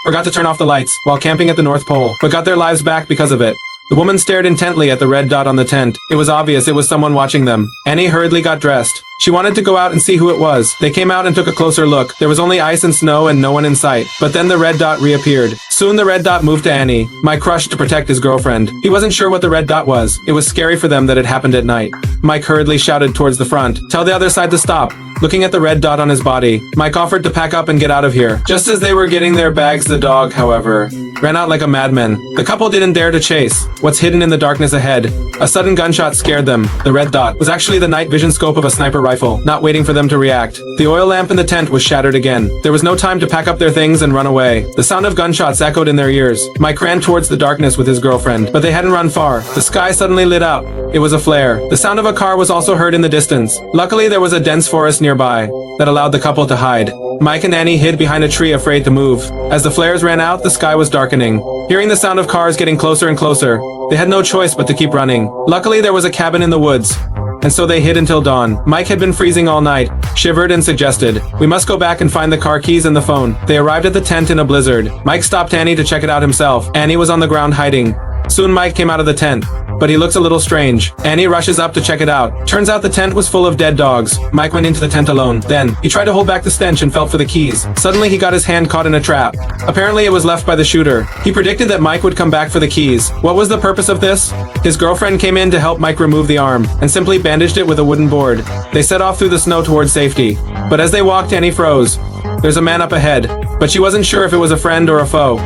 forgot to turn off the lights while camping at the North Pole, but got their lives back because of it. The woman stared intently at the red dot on the tent. It was obvious it was someone watching them. Annie hurriedly got dressed. She wanted to go out and see who it was. They came out and took a closer look. There was only ice and snow and no one in sight. But then the red dot reappeared. Soon the red dot moved to Annie, Mike rushed to protect his girlfriend. He wasn't sure what the red dot was. It was scary for them that it happened at night. Mike hurriedly shouted towards the front, "Tell the other side to stop." Looking at the red dot on his body, Mike offered to pack up and get out of here. Just as they were getting their bags, the dog, however, ran out like a madman. The couple didn't dare to chase what's hidden in the darkness ahead. A sudden gunshot scared them. The red dot was actually the night vision scope of a sniper rifle, not waiting for them to react. The oil lamp in the tent was shattered again. There was no time to pack up their things and run away. The sound of gunshots echoed in their ears. Mike ran towards the darkness with his girlfriend, but they hadn't run far. The sky suddenly lit up. It was a flare. The sound of a car was also heard in the distance. Luckily, there was a dense forest nearby that allowed the couple to hide. Mike and Annie hid behind a tree, afraid to move. As the flares ran out, the sky was darkening. Hearing the sound of cars getting closer and closer, they had no choice but to keep running. Luckily, there was a cabin in the woods, and so they hid until dawn. Mike had been freezing all night, shivered and suggested, "We must go back and find the car keys and the phone." They arrived at the tent in a blizzard. Mike stopped Annie to check it out himself. Annie was on the ground hiding. Soon Mike came out of the tent, but he looks a little strange. Annie rushes up to check it out. Turns out the tent was full of dead dogs. Mike went into the tent alone. Then, he tried to hold back the stench and felt for the keys. Suddenly he got his hand caught in a trap. Apparently it was left by the shooter. He predicted that Mike would come back for the keys. What was the purpose of this? His girlfriend came in to help Mike remove the arm, and simply bandaged it with a wooden board. They set off through the snow towards safety. But as they walked, Annie froze. There's a man up ahead, but she wasn't sure if it was a friend or a foe.